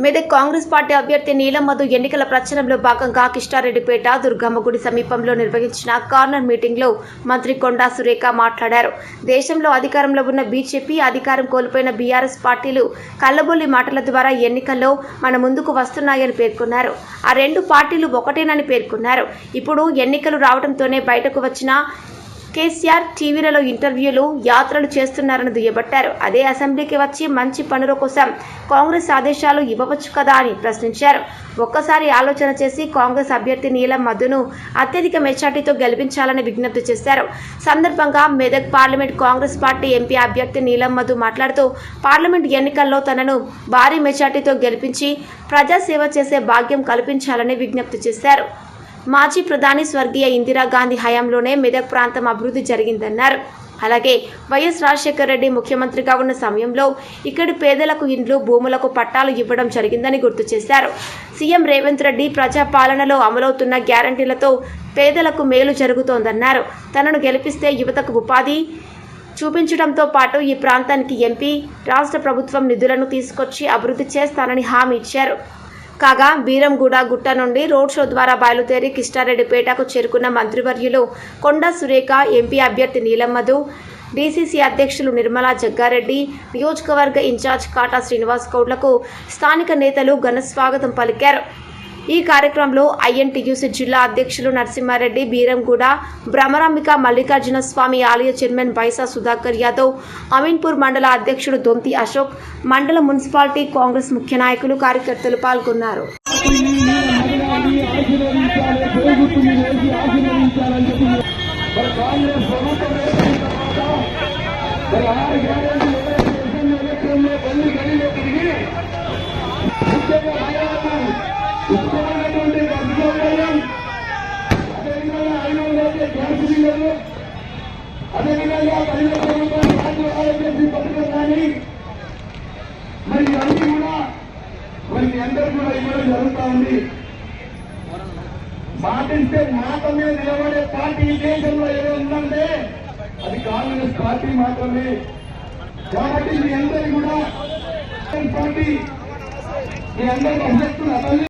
Medak Congress party అభ్యర్థి నీలం మధు ఎన్నికల ప్రచారంలో భాగంగా కిష్టారెడ్డిపేట దుర్గమ్మగుడి సమీపంలో నిర్వహించిన కార్నర్ మీటింగ్లో మంత్రి కొండా సురేఖ మాట్లాడారు. దేశంలో అధికారంలో ఉన్న బీజేపీ, అధికారం కోల్పోయిన బీఆర్ఎస్ పార్టీలు కల్లబొల్లి మాటల ద్వారా ఎన్నికల్లో మన ముందుకు వస్తున్నాయని పేర్కొన్నారు. ఆ రెండు పార్టీలు ఒకటేనని పేర్కొన్నారు. ఇప్పుడు ఎన్నికలు రావడంతోనే బయటకు వచ్చిన కేసీఆర్ టీవీలలో ఇంటర్వ్యూలు, యాత్రలు చేస్తున్నారని దుయ్యబట్టారు. అదే అసెంబ్లీకి వచ్చి మంచి పనుల కోసం కాంగ్రెస్ ఆదేశాలు ఇవ్వవచ్చు కదా అని ప్రశ్నించారు. ఒక్కసారి ఆలోచన చేసి కాంగ్రెస్ అభ్యర్థి నీలం మధును అత్యధిక మెజార్టీతో గెలిపించాలని విజ్ఞప్తి చేశారు. సందర్భంగా Medak parliament Congress party MP అభ్యర్థి నీలం మధు మాట్లాడుతూ పార్లమెంట్ ఎన్నికల్లో తనను భారీ మెజార్టీతో గెలిపించి ప్రజాసేవ చేసే భాగ్యం కల్పించాలని విజ్ఞప్తి చేశారు. మాజీ ప్రధాని స్వర్గీయ ఇందిరాగాంధీ హయాంలోనే మెదక్ ప్రాంతం అభివృద్ధి జరిగిందన్నారు. అలాగే వైఎస్ రాజశేఖర రెడ్డి ముఖ్యమంత్రిగా ఉన్న సమయంలో ఇక్కడి పేదలకు ఇండ్లు, భూములకు పట్టాలు ఇవ్వడం జరిగిందని గుర్తు చేశారు. సీఎం రేవంత్ రెడ్డి ప్రజాపాలనలో అమలవుతున్న గ్యారంటీలతో పేదలకు మేలు జరుగుతోందన్నారు. తనను గెలిపిస్తే యువతకు ఉపాధి చూపించడంతో పాటు ఈ ప్రాంతానికి ఎంపీ, రాష్ట్ర ప్రభుత్వం నిధులను తీసుకొచ్చి అభివృద్ధి చేస్తానని హామీ ఇచ్చారు. కాగా బీరంగూడ గుట్ట నుండి రోడ్ షో ద్వారా బయలుదేరి కిష్టారెడ్డిపేటకు చేరుకున్న మంత్రివర్యులు కొండా సురేఖ, ఎంపీ అభ్యర్థి నీలం మధు, డీసీసీ అధ్యక్షులు నిర్మలా జగ్గారెడ్డి, నియోజకవర్గ ఇన్ఛార్జ్ కాటా శ్రీనివాస్ గౌడ్లకు స్థానిక నేతలు ఘన స్వాగతం పలికారు. ఈ కార్యక్రమంలో ఐఎన్టీయూసీ జిల్లా అధ్యక్షులు నరసింహారెడ్డి, బీరంగూడ భ్రమరాంబిక మల్లికార్జున స్వామి ఆలయ చైర్మన్ బైసా సుధాకర్ యాదవ్, అమీన్పూర్ మండల అధ్యక్షుడు దొంతి అశోక్, మండల మున్సిపాలిటీ కాంగ్రెస్ ముఖ్య నాయకులు, కార్యకర్తలు పాల్గొన్నారు. అదేవిధంగా కానీ మరి అన్ని కూడా మరి మీ అందరూ కూడా ఇవ్వడం జరుగుతూ ఉంది. పాటిస్తే మాట మీద నిలబడే పార్టీ ఈ దేశంలో ఏదో ఉందంటే అది కాంగ్రెస్ పార్టీ మాత్రమే. కాబట్టి మీ అందరి కూడా పార్టీ మీ అందరికీ అభ్యర్థులు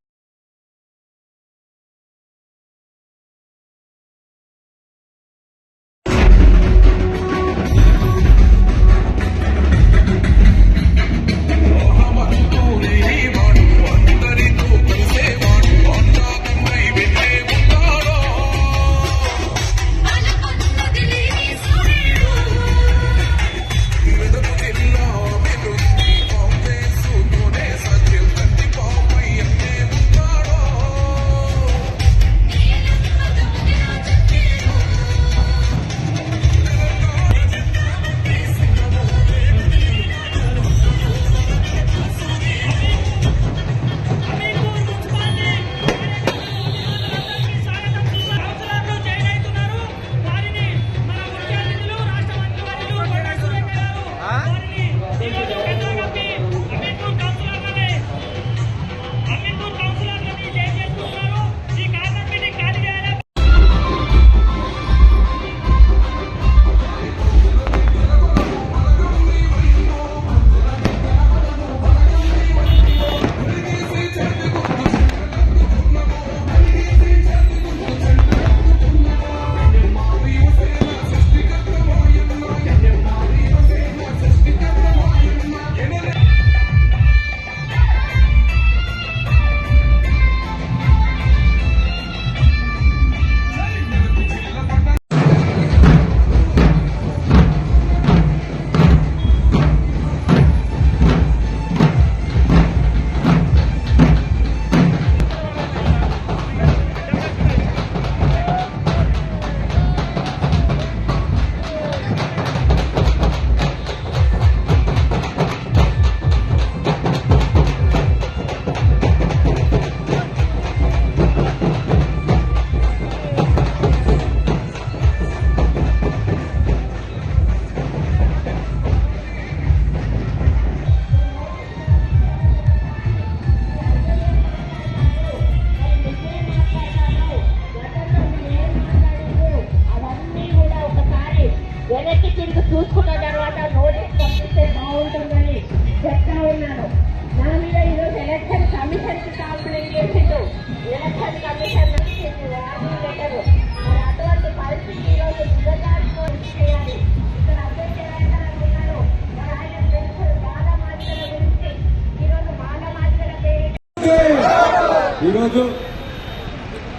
ఈరోజు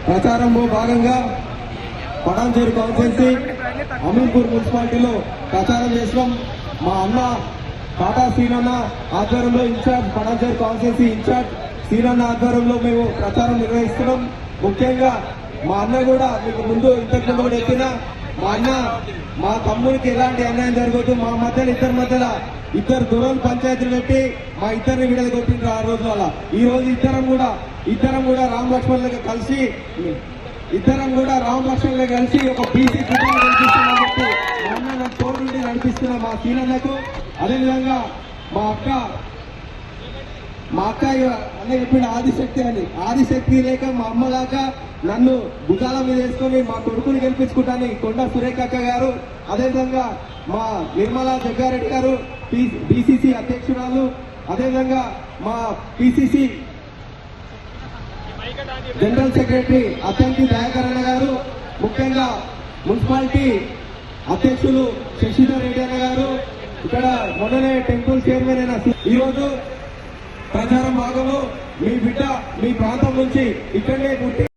ప్రచారంలో భాగంగా పటాన్చేరు కాన్స్టిట్యున్సీ అమీన్పూర్ మున్సిపాలిటీలో ప్రచారం చేసినాం. మా అన్న టాటా సీనన్న ఆధ్వర్యంలో ఇన్ఛార్జ్ పటాన్చేరు కాన్స్టిట్యున్సీ ఇన్ఛార్జ్ సీనన్న ఆధ్వర్యంలో మేము ప్రచారం నిర్వహిస్తున్నాం. ముఖ్యంగా మా అన్న కూడా మీకు ముందు ఇంతకు ముందు కూడా చెప్పిన మా అన్న మా తమ్ముడికి ఎలాంటి అన్యాయం జరగదు, మా మధ్యలో ఇద్దరు దూరం పంచాయతీలు పెట్టి మా ఇద్దరిని విడుదల కొట్టిండ్రు ఆ రోజు వల్ల. ఈ రోజు ఇద్దరం కూడా రామ్ లక్ష్మణులుగా కలిసి ఒక బీసీ కుటుంబం నడిపిస్తున్నామని చెప్పి మా అన్న నాకు తోడు నుండి నడిపిస్తున్న మా సీనన్నకు, అదేవిధంగా మా అక్క అన్న చెప్పిన ఆదిశక్తి లేక మా అమ్మ దాకా నన్ను భుజాల మీద వేసుకొని మా కొడుకుని గెలిపించుకుంటాను కొండా సురేఖ అక్క గారు, అదేవిధంగా మా నిర్మలా జగ్గారెడ్డి గారు బీసీసీ అధ్యక్షురాలు, అదేవిధంగా మా పిసిసి జనరల్ సెక్రటరీ అత్యంతి దయాకరణ గారు, ముఖ్యంగా మున్సిపాలిటీ అధ్యక్షులు శశిధర్ రెడ్డి అన్న గారు, ఇక్కడ మొన్ననే టెంపుల్ చైర్మన్ అయిన ఈ రోజు ప్రచారం భాగంలో మీ బిడ్డ మీ ప్రాంతం నుంచి ఇక్కడనే పుట్టి